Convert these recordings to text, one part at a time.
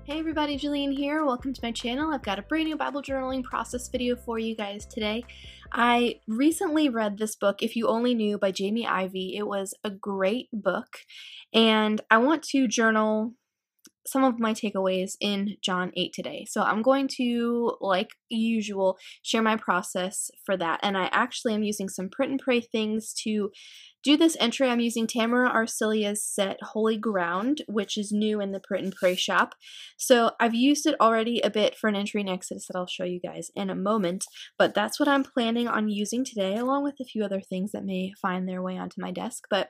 Hey everybody, Jillian here. Welcome to my channel. I've got a brand new Bible journaling process video for you guys today. I recently read this book, If You Only Knew by Jamie Ivey. It was a great book, and I want to journal some of my takeaways in John 8 today. So I'm going to, like usual, share my process for that. And I actually am using some print and pray things to do this entry. I'm using Tamara Arcelia's set Holy Ground, which is new in the print and pray shop. So I've used it already a bit for an entry in Exodus that I'll show you guys in a moment, but that's what I'm planning on using today, along with a few other things that may find their way onto my desk. But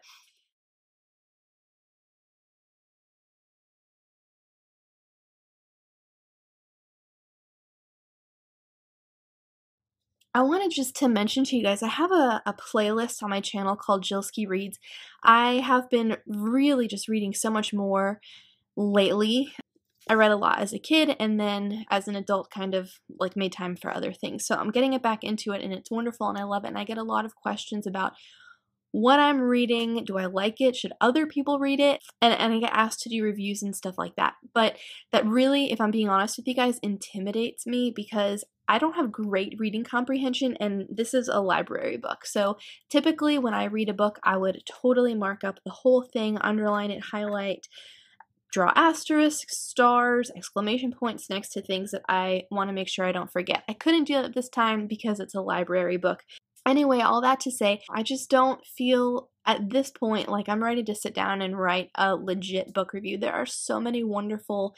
I wanted just to mention to you guys, I have a playlist on my channel called Jillski Reads. I have been really just reading so much more lately. I read a lot as a kid, and then as an adult kind of like made time for other things. So I'm getting it back into it, and it's wonderful, and I love it. And I get a lot of questions about what I'm reading. Do I like it? Should other people read it? And I get asked to do reviews and stuff like that. But that really, if I'm being honest with you guys, intimidates me because I don't have great reading comprehension, and this is a library book. So typically when I read a book, I would totally mark up the whole thing, underline it, highlight, draw asterisks, stars, exclamation points next to things that I want to make sure I don't forget. I couldn't do that this time because it's a library book. Anyway, all that to say, I just don't feel at this point like I'm ready to sit down and write a legit book review. There are so many wonderful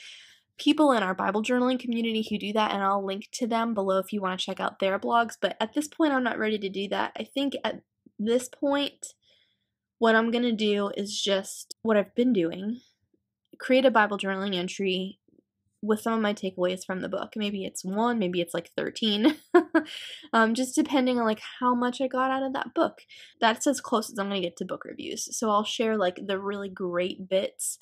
people in our Bible journaling community who do that, and I'll link to them below if you want to check out their blogs, but at this point I'm not ready to do that. I think at this point what I'm going to do is just what I've been doing, create a Bible journaling entry with some of my takeaways from the book. Maybe it's 1, maybe it's like 13, just depending on like how much I got out of that book. That's as close as I'm going to get to book reviews. So I'll share like the really great bits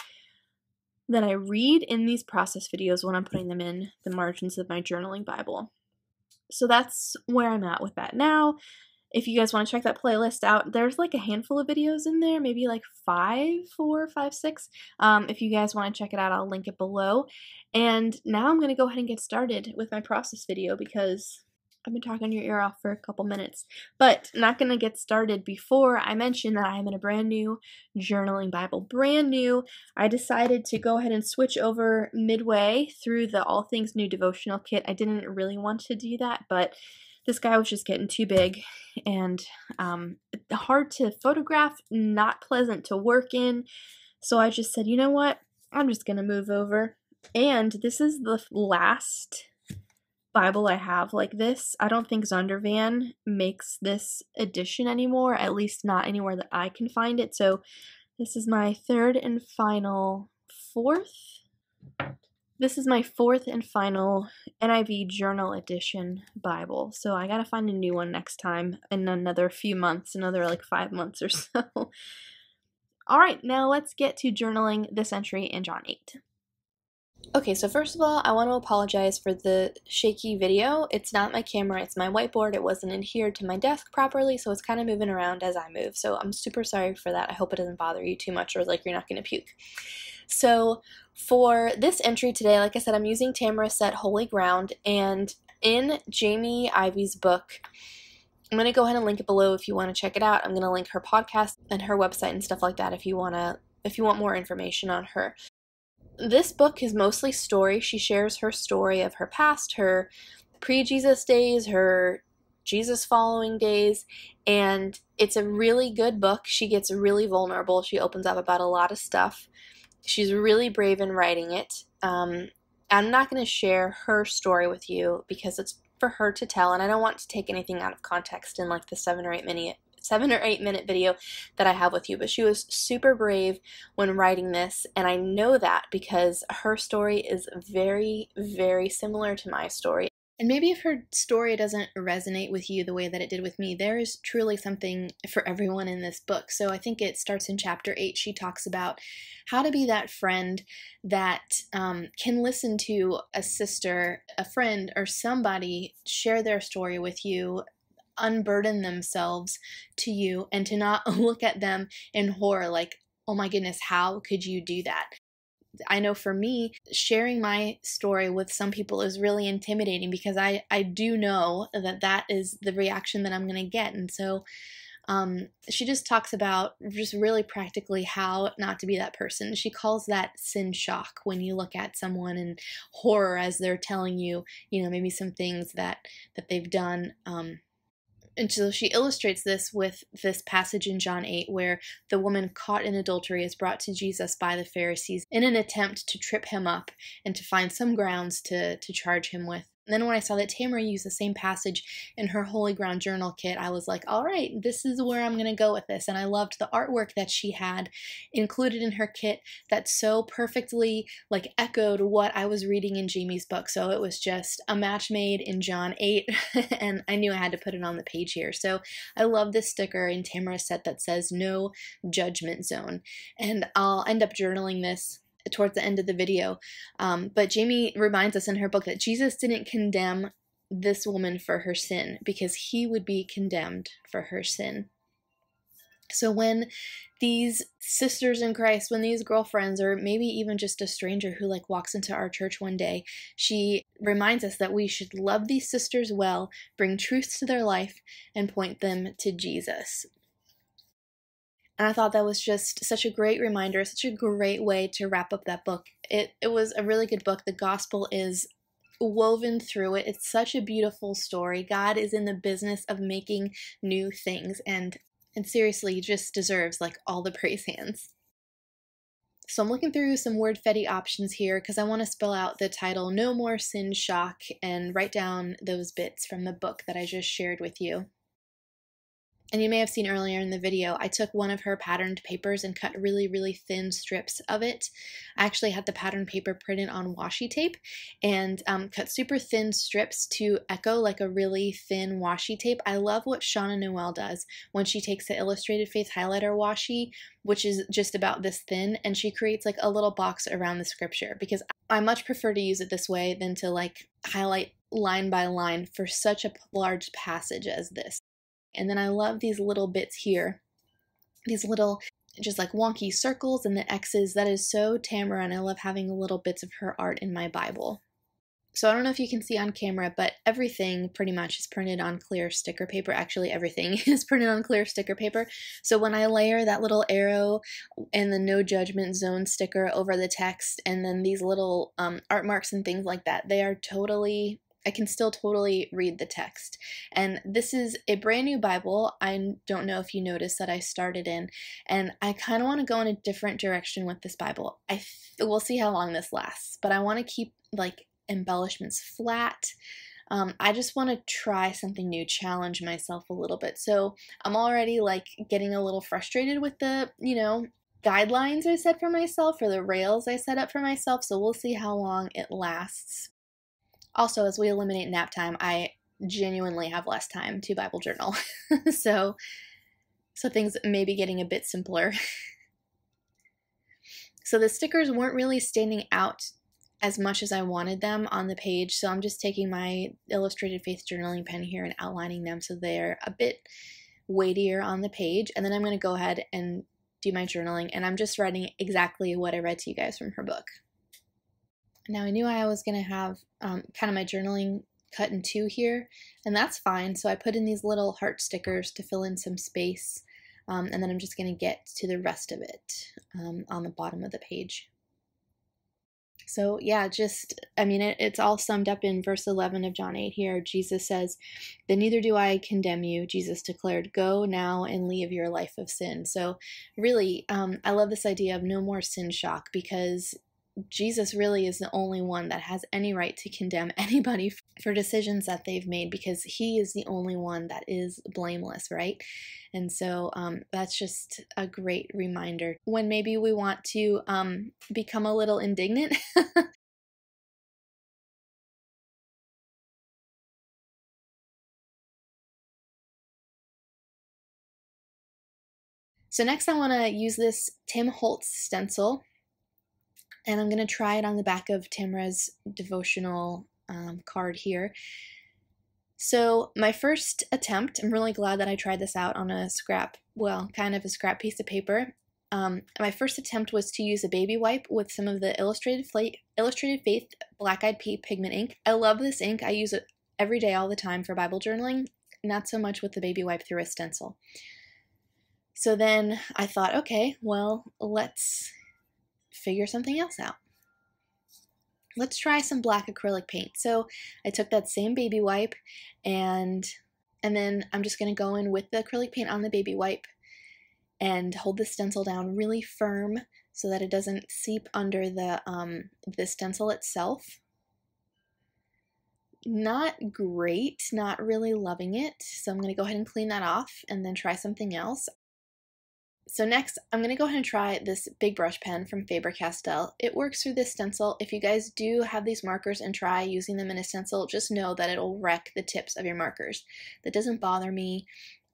that I read in these process videos when I'm putting them in the margins of my journaling Bible. So that's where I'm at with that now. If you guys want to check that playlist out, there's like a handful of videos in there, maybe like 4, 5, 6. If you guys want to check it out, I'll link it below. And now I'm going to go ahead and get started with my process video because I've been talking your ear off for a couple minutes. But not going to get started before I mention that I'm in a brand new journaling Bible. Brand new. I decided to go ahead and switch over midway through the All Things New devotional kit. I didn't really want to do that, but this guy was just getting too big and hard to photograph, not pleasant to work in. So I just said, you know what? I'm just going to move over. And this is the last Bible I have like this. I don't think Zondervan makes this edition anymore, at least not anywhere that I can find it. So this is my fourth and final NIV Journal Edition Bible. So I gotta find a new one next time in another few months, another like 5 months or so. Alright, now let's get to journaling this entry in John 8. Okay, so first of all, I want to apologize for the shaky video. It's not my camera, it's my whiteboard. It wasn't adhered to my desk properly, so it's kind of moving around as I move. So I'm super sorry for that. I hope it doesn't bother you too much or like you're not going to puke. So for this entry today, like I said, I'm using Tamara set Holy Ground, and in Jamie Ivey's book, I'm going to go ahead and link it below if you want to check it out. I'm going to link her podcast and her website and stuff like that if you want more information on her. This book is mostly story. She shares her story of her past, her pre-Jesus days, her Jesus following days, and it's a really good book. She gets really vulnerable. She opens up about a lot of stuff. She's really brave in writing it. I'm not going to share her story with you because it's for her to tell, and I don't want to take anything out of context in like the 7 or 8 minute video that I have with you, but she was super brave when writing this, and I know that because her story is very, very similar to my story. And maybe if her story doesn't resonate with you the way that it did with me, there is truly something for everyone in this book. So I think it starts in chapter 8. She talks about how to be that friend that can listen to a sister, a friend, or somebody share their story with you, unburden themselves to you, and to not look at them in horror like, oh my goodness, how could you do that? I know for me, sharing my story with some people is really intimidating because I do know that that is the reaction that I'm going to get. And so she just talks about just really practically how not to be that person. She calls that sin shock, when you look at someone in horror as they're telling you, maybe some things that they've done. And so she illustrates this with this passage in John 8 where the woman caught in adultery is brought to Jesus by the Pharisees in an attempt to trip him up and to find some grounds to charge him with. And then when I saw that Tamara used the same passage in her Holy Ground journal kit, I was like, all right, this is where I'm going to go with this. And I loved the artwork that she had included in her kit that so perfectly echoed what I was reading in Jamie's book. So it was just a match made in John 8, and I knew I had to put it on the page here. So I love this sticker in Tamara's set that says no judgment zone. And I'll end up journaling this towards the end of the video. But Jamie reminds us in her book that Jesus didn't condemn this woman for her sin because he would be condemned for her sin. So when these sisters in Christ, when these girlfriends, or maybe even just a stranger who walks into our church one day, she reminds us that we should love these sisters well, bring truth to their life, and point them to Jesus. And I thought that was just such a great reminder, such a great way to wrap up that book. It was a really good book. The gospel is woven through it. It's such a beautiful story. God is in the business of making new things, and seriously just deserves all the praise hands. So I'm looking through some Wordfetti options here because I want to spell out the title No More Sin Shock and write down those bits from the book that I just shared with you. And you may have seen earlier in the video, I took one of her patterned papers and cut really, really thin strips of it. I actually had the patterned paper printed on washi tape and cut super thin strips to echo a really thin washi tape. I love what Shauna Noel does when she takes the Illustrated Faith highlighter washi, which is just about this thin, and she creates a little box around the scripture, because I much prefer to use it this way than to highlight line by line for such a large passage as this. And then I love these little bits here, these little just wonky circles and the X's. That is so Tamara, and I love having little bits of her art in my Bible. So I don't know if you can see on camera, but everything pretty much is printed on clear sticker paper. Actually, everything is printed on clear sticker paper. So when I layer that little arrow and the no judgment zone sticker over the text, and then these little art marks and things like that, they are totally, I can still totally read the text. And this is a brand new Bible. I don't know if you noticed that I started in, and I kind of want to go in a different direction with this Bible. We'll see how long this lasts, but I want to keep embellishments flat. I just want to try something new, challenge myself a little bit. So I'm already getting a little frustrated with the, guidelines I set for myself, or the rails I set up for myself. So we'll see how long it lasts. Also, as we eliminate nap time, I genuinely have less time to Bible journal. so things may be getting a bit simpler. So the stickers weren't really standing out as much as I wanted them on the page, so I'm just taking my Illustrated Faith journaling pen here and outlining them so they're a bit weightier on the page. And then I'm going to go ahead and do my journaling, and I'm just writing exactly what I read to you guys from her book. Now I knew I was going to have kind of my journaling cut in two here, and that's fine. So I put in these little heart stickers to fill in some space, and then I'm just going to get to the rest of it on the bottom of the page. So yeah, it's all summed up in verse 11 of John 8 here. Jesus says, "Then neither do I condemn you," Jesus declared. "Go now and leave your life of sin." So really, I love this idea of no more sin shock, because Jesus really is the only one that has any right to condemn anybody for decisions that they've made, because he is the only one that is blameless, right? And so that's just a great reminder when maybe we want to become a little indignant. So next I want to use this Tim Holtz stencil, and I'm going to try it on the back of Tamara's devotional card here. So my first attempt, I'm really glad that I tried this out on a scrap, well, kind of a scrap piece of paper. My first attempt was to use a baby wipe with some of the Illustrated Faith Black Eyed Pea pigment ink. I love this ink. I use it every day, all the time for Bible journaling, not so much with the baby wipe through a stencil. So then I thought, okay, well, let's figure something else out. Let's try some black acrylic paint. So I took that same baby wipe and then I'm just going to go in with the acrylic paint on the baby wipe and hold the stencil down really firm so that it doesn't seep under the stencil itself. Not great, not really loving it, so I'm going to go ahead and clean that off and then try something else. So next, I'm going to go ahead and try this big brush pen from Faber-Castell. It works through this stencil. If you guys do have these markers and try using them in a stencil, just know that it'll wreck the tips of your markers. That doesn't bother me.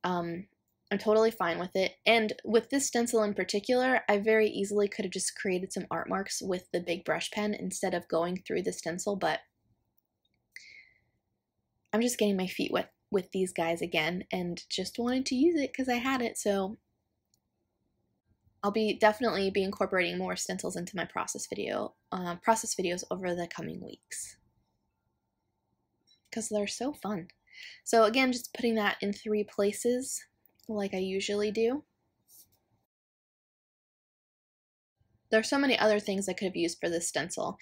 I'm totally fine with it. And with this stencil in particular, I very easily could have just created some art marks with the big brush pen instead of going through the stencil, but I'm just getting my feet wet with these guys again and just wanted to use it because I had it, so I'll definitely be incorporating more stencils into my process videos over the coming weeks because they're so fun. So again, just putting that in 3 places like I usually do. There are so many other things I could have used for this stencil,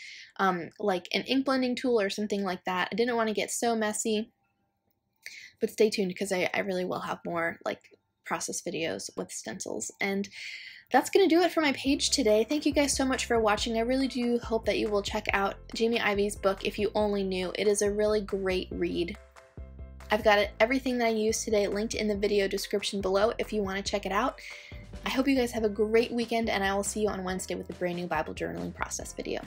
like an ink blending tool or something like that. I didn't want to get so messy, but stay tuned because I really will have more like process videos with stencils. And that's going to do it for my page today. Thank you guys so much for watching. I really do hope that you will check out Jamie Ivey's book, If You Only Knew. It is a really great read. I've got everything that I used today linked in the video description below if you want to check it out. I hope you guys have a great weekend, and I will see you on Wednesday with a brand new Bible journaling process video.